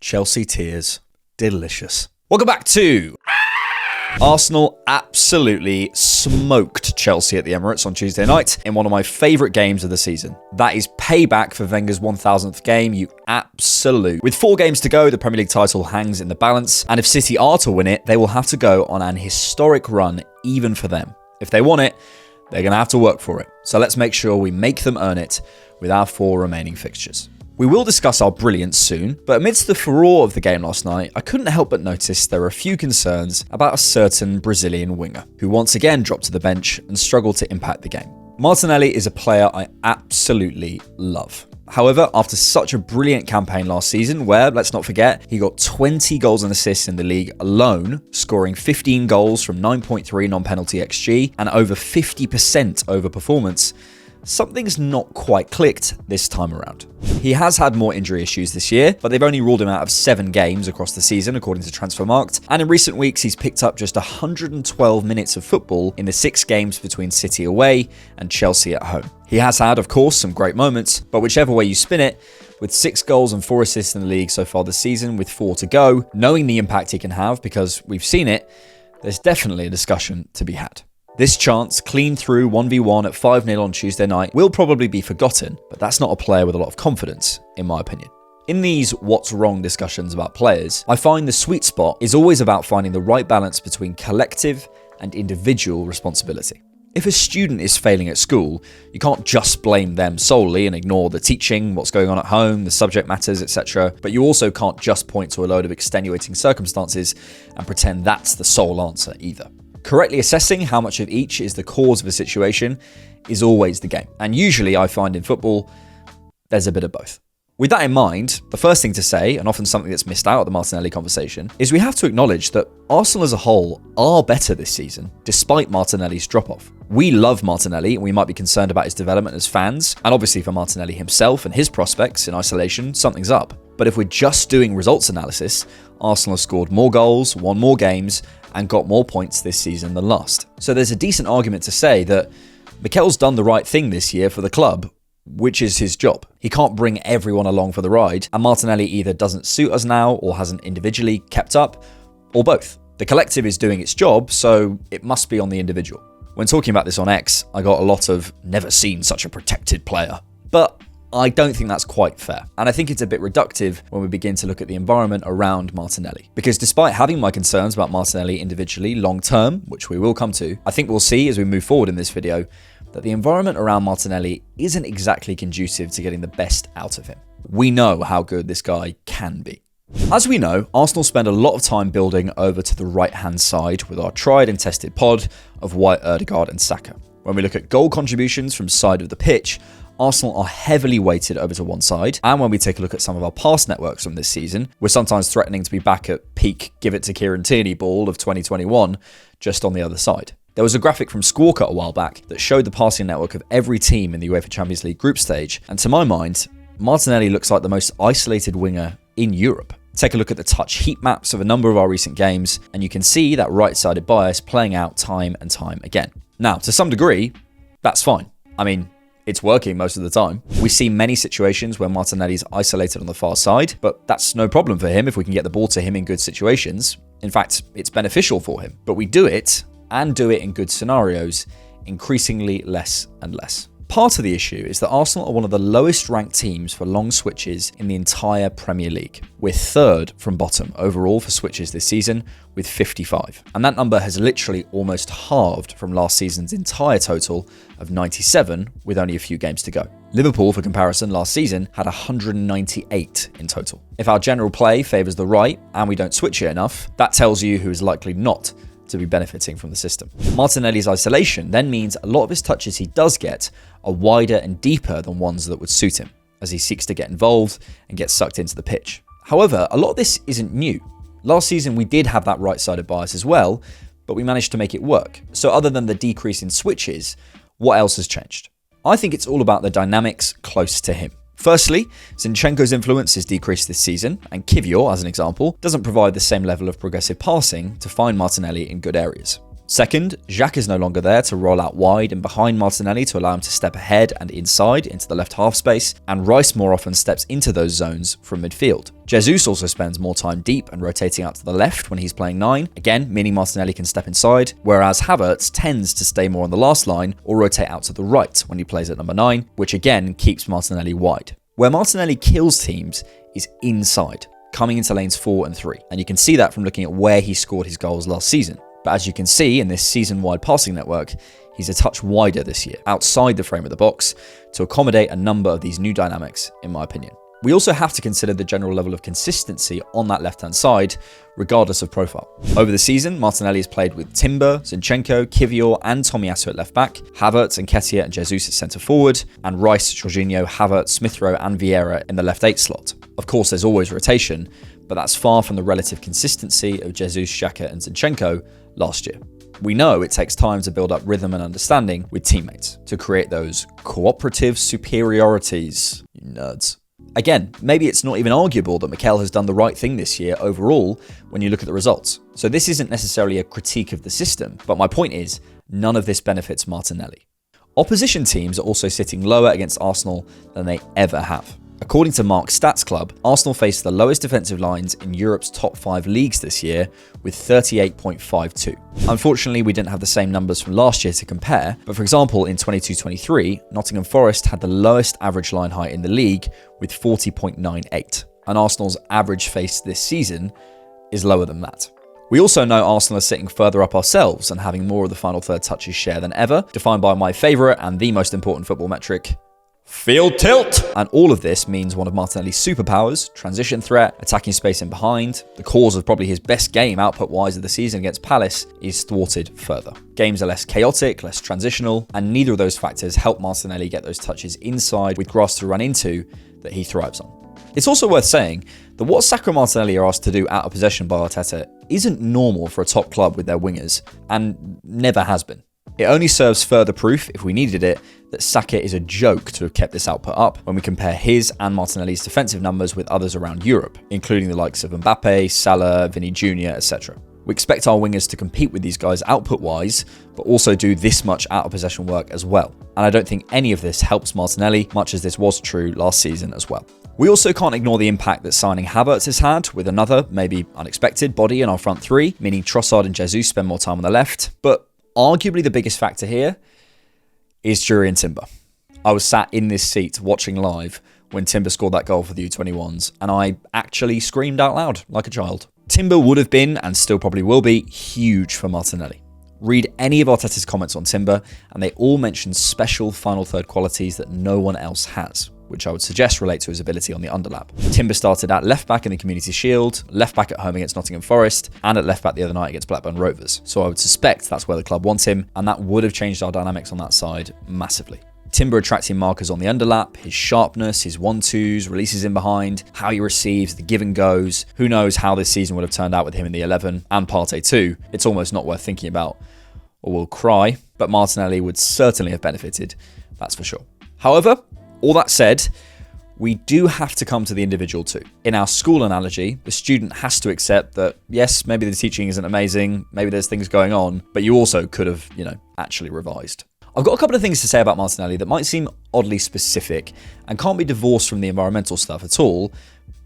Chelsea tears. Delicious. Welcome back to... Arsenal absolutely smoked Chelsea at the Emirates on Tuesday night in one of my favourite games of the season. That is payback for Wenger's 1000th game, you absolute. With 4 games to go, the Premier League title hangs in the balance, and if City are to win it, they will have to go on an historic run even for them. If they want it, they're going to have to work for it. So let's make sure we make them earn it with our 4 remaining fixtures. We will discuss our brilliance soon, but amidst the furore of the game last night, I couldn't help but notice there were a few concerns about a certain Brazilian winger, who once again dropped to the bench and struggled to impact the game. Martinelli is a player I absolutely love. However, after such a brilliant campaign last season, where, let's not forget, he got 20 goals and assists in the league alone, scoring 15 goals from 9.3 non-penalty XG and over 50% over performance, something's not quite clicked this time around. He has had more injury issues this year, but they've only ruled him out of 7 games across the season, according to Transfermarkt. And in recent weeks, he's picked up just 112 minutes of football in the 6 games between City away and Chelsea at home. He has had, of course, some great moments, but whichever way you spin it, with 6 goals and 4 assists in the league so far this season, with 4 to go, knowing the impact he can have because we've seen it, there's definitely a discussion to be had. This chance, clean through 1v1 at 5-0 on Tuesday night, will probably be forgotten, but that's not a player with a lot of confidence, in my opinion. In these what's wrong discussions about players, I find the sweet spot is always about finding the right balance between collective and individual responsibility. If a student is failing at school, you can't just blame them solely and ignore the teaching, what's going on at home, the subject matters, etc. But you also can't just point to a load of extenuating circumstances and pretend that's the sole answer either. Correctly assessing how much of each is the cause of a situation is always the game. And usually I find in football, there's a bit of both. With that in mind, the first thing to say, and often something that's missed out of the Martinelli conversation, is we have to acknowledge that Arsenal as a whole are better this season, despite Martinelli's drop-off. We love Martinelli, and we might be concerned about his development as fans, and obviously for Martinelli himself and his prospects in isolation, something's up. But if we're just doing results analysis, Arsenal have scored more goals, won more games, and got more points this season than last. So there's a decent argument to say that Mikel's done the right thing this year for the club, which is his job. He can't bring everyone along for the ride, and Martinelli either doesn't suit us now or hasn't individually kept up, or both. The collective is doing its job, so it must be on the individual. When talking about this on X, I got a lot of "never seen such a protected player." But I don't think that's quite fair. And I think it's a bit reductive when we begin to look at the environment around Martinelli. Because despite having my concerns about Martinelli individually long term, which we will come to, I think we'll see as we move forward in this video that the environment around Martinelli isn't exactly conducive to getting the best out of him. We know how good this guy can be. As we know, Arsenal spend a lot of time building over to the right-hand side with our tried and tested pod of White, Ødegaard and Saka. When we look at goal contributions from side of the pitch, Arsenal are heavily weighted over to one side, and when we take a look at some of our pass networks from this season, we're sometimes threatening to be back at peak give it to Kieran Tierney ball of 2021, just on the other side. There was a graphic from Squawka a while back that showed the passing network of every team in the UEFA Champions League group stage, and to my mind, Martinelli looks like the most isolated winger in Europe. Take a look at the touch heat maps of a number of our recent games, and you can see that right-sided bias playing out time and time again. Now, to some degree, that's fine. I mean, it's working most of the time. We see many situations where Martinelli's isolated on the far side, but that's no problem for him if we can get the ball to him in good situations. In fact, it's beneficial for him. But we do it, and do it in good scenarios, increasingly less and less. Part of the issue is that Arsenal are one of the lowest ranked teams for long switches in the entire Premier League. We're 3rd from bottom overall for switches this season with 55. And that number has literally almost halved from last season's entire total of 97 with only a few games to go. Liverpool, for comparison, last season had 198 in total. If our general play favours the right and we don't switch it enough, that tells you who is likely not to be benefiting from the system. Martinelli's isolation then means a lot of his touches he does get are wider and deeper than ones that would suit him, as he seeks to get involved and get sucked into the pitch. However, a lot of this isn't new. Last season we did have that right-sided bias as well, but we managed to make it work. So other than the decrease in switches, what else has changed? I think it's all about the dynamics close to him. Firstly, Zinchenko's influence has decreased this season, and Kivior, as an example, doesn't provide the same level of progressive passing to find Martinelli in good areas. Second, Xhaka is no longer there to roll out wide and behind Martinelli to allow him to step ahead and inside into the left half space, and Rice more often steps into those zones from midfield. Jesus also spends more time deep and rotating out to the left when he's playing 9, again meaning Martinelli can step inside, whereas Havertz tends to stay more on the last line or rotate out to the right when he plays at number 9, which again keeps Martinelli wide. Where Martinelli kills teams is inside, coming into lanes 4 and 3, and you can see that from looking at where he scored his goals last season. But as you can see in this season-wide passing network, he's a touch wider this year, outside the frame of the box, to accommodate a number of these new dynamics, in my opinion. We also have to consider the general level of consistency on that left-hand side, regardless of profile. Over the season, Martinelli has played with Timber, Zinchenko, Kivior and Tomiyasu at left-back, Havertz, Nketiah and Jesus at centre-forward, and Rice, Jorginho, Havertz, Smith Rowe and Vieira in the left 8 slot. Of course, there's always rotation, but that's far from the relative consistency of Jesus, Xhaka and Zinchenko last year. We know it takes time to build up rhythm and understanding with teammates, to create those cooperative superiorities, you nerds. Again, maybe it's not even arguable that Mikel has done the right thing this year overall when you look at the results. So this isn't necessarily a critique of the system, but my point is, none of this benefits Martinelli. Opposition teams are also sitting lower against Arsenal than they ever have. According to Mark's Stats Club, Arsenal faced the lowest defensive lines in Europe's top 5 leagues this year with 38.52. Unfortunately, we didn't have the same numbers from last year to compare, but for example, in 22-23, Nottingham Forest had the lowest average line height in the league with 40.98, and Arsenal's average face this season is lower than that. We also know Arsenal are sitting further up ourselves and having more of the final third touches share than ever, defined by my favourite and the most important football metric, field tilt. And all of this means one of Martinelli's superpowers, transition threat, attacking space in behind, the cause of probably his best game output-wise of the season against Palace, is thwarted further. Games are less chaotic, less transitional, and neither of those factors help Martinelli get those touches inside with grass to run into that he thrives on. It's also worth saying that what Saka and Martinelli are asked to do out of possession by Arteta isn't normal for a top club with their wingers, and never has been. It only serves further proof, if we needed it, that Saka is a joke to have kept this output up when we compare his and Martinelli's defensive numbers with others around Europe, including the likes of Mbappe, Salah, Vinny Jr., etc. We expect our wingers to compete with these guys output-wise, but also do this much out-of-possession work as well. And I don't think any of this helps Martinelli, much as this was true last season as well. We also can't ignore the impact that signing Havertz has had with another, maybe unexpected, body in our front 3, meaning Trossard and Jesus spend more time on the left, but arguably the biggest factor here is Jurriën Timber. I was sat in this seat watching live when Timber scored that goal for the U21s, and I actually screamed out loud like a child. Timber would have been, and still probably will be, huge for Martinelli. Read any of Arteta's comments on Timber, and they all mention special final third qualities that no one else has, which I would suggest relate to his ability on the underlap. Timber started at left back in the Community Shield, left back at home against Nottingham Forest, and at left back the other night against Blackburn Rovers. So I would suspect that's where the club wants him, and that would have changed our dynamics on that side massively. Timber attracting markers on the underlap, his sharpness, his 1-2s, releases in behind, how he receives, the give and goes. Who knows how this season would have turned out with him in the 11, and Partey too. It's almost not worth thinking about, or we'll cry, but Martinelli would certainly have benefited, that's for sure. However, all that said, we do have to come to the individual too. In our school analogy, the student has to accept that, yes, maybe the teaching isn't amazing, maybe there's things going on, but you also could have, actually revised. I've got a couple of things to say about Martinelli that might seem oddly specific and can't be divorced from the environmental stuff at all,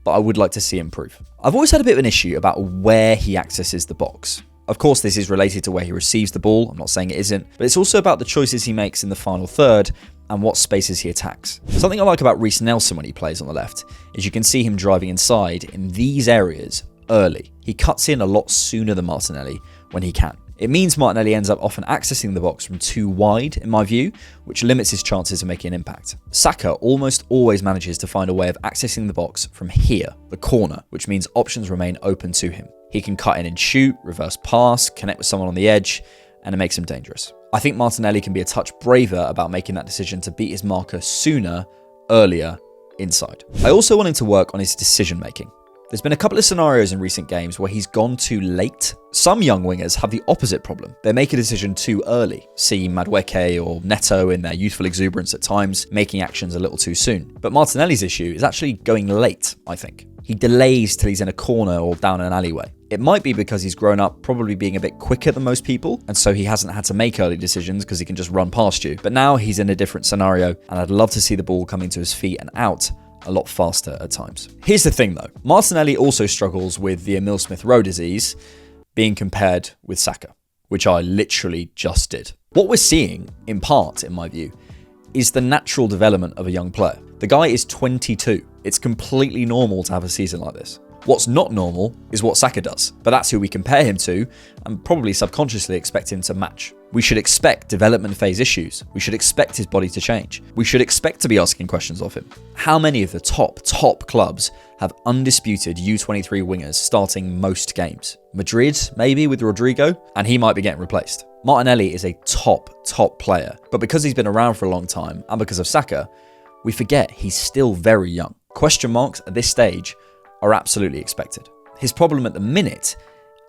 but I would like to see improve. I've always had a bit of an issue about where he accesses the box. Of course, this is related to where he receives the ball, I'm not saying it isn't, but it's also about the choices he makes in the final third and what spaces he attacks. Something I like about Reece Nelson when he plays on the left is you can see him driving inside in these areas early. He cuts in a lot sooner than Martinelli when he can. It means Martinelli ends up often accessing the box from too wide, in my view, which limits his chances of making an impact. Saka almost always manages to find a way of accessing the box from here, the corner, which means options remain open to him. He can cut in and shoot, reverse pass, connect with someone on the edge, and it makes him dangerous. I think Martinelli can be a touch braver about making that decision to beat his marker sooner, earlier, inside. I also want him to work on his decision making. There's been a couple of scenarios in recent games where he's gone too late. Some young wingers have the opposite problem. They make a decision too early. See Madueke or Neto in their youthful exuberance at times, making actions a little too soon. But Martinelli's issue is actually going late, I think. He delays till he's in a corner or down an alleyway. It might be because he's grown up probably being a bit quicker than most people, and so he hasn't had to make early decisions because he can just run past you. But now he's in a different scenario, and I'd love to see the ball coming to his feet and out a lot faster at times. Here's the thing though, Martinelli also struggles with the Emil Smith-Rowe disease being compared with Saka, which I literally just did. What we're seeing, in part, in my view, is the natural development of a young player. The guy is 22. It's completely normal to have a season like this. What's not normal is what Saka does, but that's who we compare him to and probably subconsciously expect him to match. We should expect development phase issues. We should expect his body to change. We should expect to be asking questions of him. How many of the top clubs have undisputed U23 wingers starting most games? Madrid, maybe, with Rodrigo, and he might be getting replaced. Martinelli is a top player, but because he's been around for a long time and because of Saka, we forget he's still very young. Question marks at this stage are absolutely expected. His problem at the minute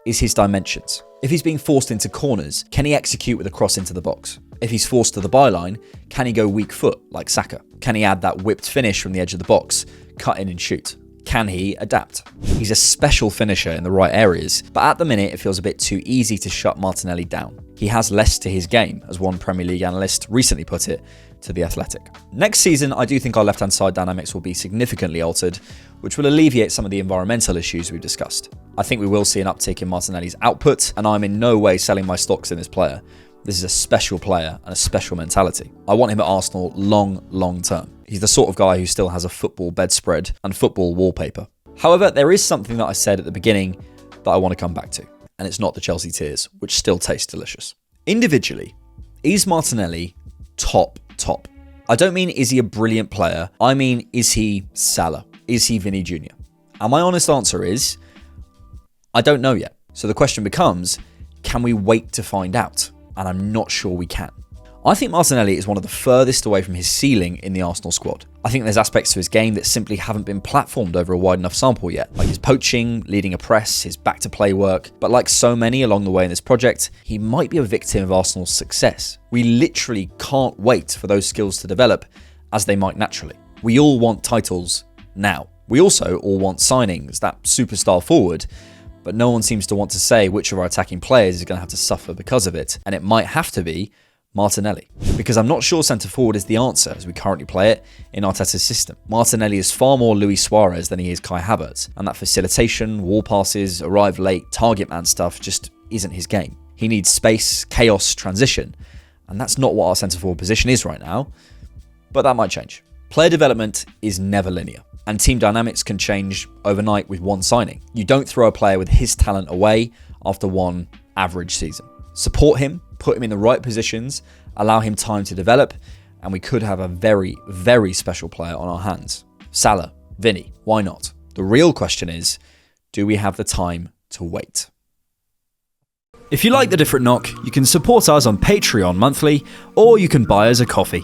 is his dimensions. If he's being forced into corners, can he execute with a cross into the box? If he's forced to the byline, can he go weak foot like Saka? Can he add that whipped finish from the edge of the box, cut in and shoot? Can he adapt? He's a special finisher in the right areas, but at the minute it feels a bit too easy to shut Martinelli down. He has less to his game, as one Premier League analyst recently put it to The Athletic. Next season, I do think our left-hand side dynamics will be significantly altered, which will alleviate some of the environmental issues we've discussed. I think we will see an uptick in Martinelli's output, and I'm in no way selling my stocks in this player. This is a special player and a special mentality. I want him at Arsenal long term. He's the sort of guy who still has a football bedspread and football wallpaper. However, there is something that I said at the beginning that I want to come back to, and it's not the Chelsea tears, which still taste delicious. Individually, is Martinelli top? I don't mean is he a brilliant player, I mean is he Salah? Is he Vinny Jr.? And my honest answer is, I don't know yet. So the question becomes, can we wait to find out? And I'm not sure we can. I think Martinelli is one of the furthest away from his ceiling in the Arsenal squad. I think there's aspects to his game that simply haven't been platformed over a wide enough sample yet, like his poaching, leading a press, his back-to-play work. But like so many along the way in this project, he might be a victim of Arsenal's success. We literally can't wait for those skills to develop as they might naturally. We all want titles now. We also all want signings, that superstar forward, but no one seems to want to say which of our attacking players is going to have to suffer because of it, and it might have to be Martinelli. Because I'm not sure centre-forward is the answer as we currently play it in Arteta's system. Martinelli is far more Luis Suarez than he is Kai Havertz, and that facilitation, wall passes, arrive late, target man stuff just isn't his game. He needs space, chaos, transition, and that's not what our centre-forward position is right now, but that might change. Player development is never linear, and team dynamics can change overnight with one signing. You don't throw a player with his talent away after one average season. Support him, put him in the right positions, allow him time to develop, and we could have a very special player on our hands. Salah, Vinny, why not? The real question is, do we have the time to wait? If you like The Different Knock, you can support us on Patreon monthly, or you can buy us a coffee.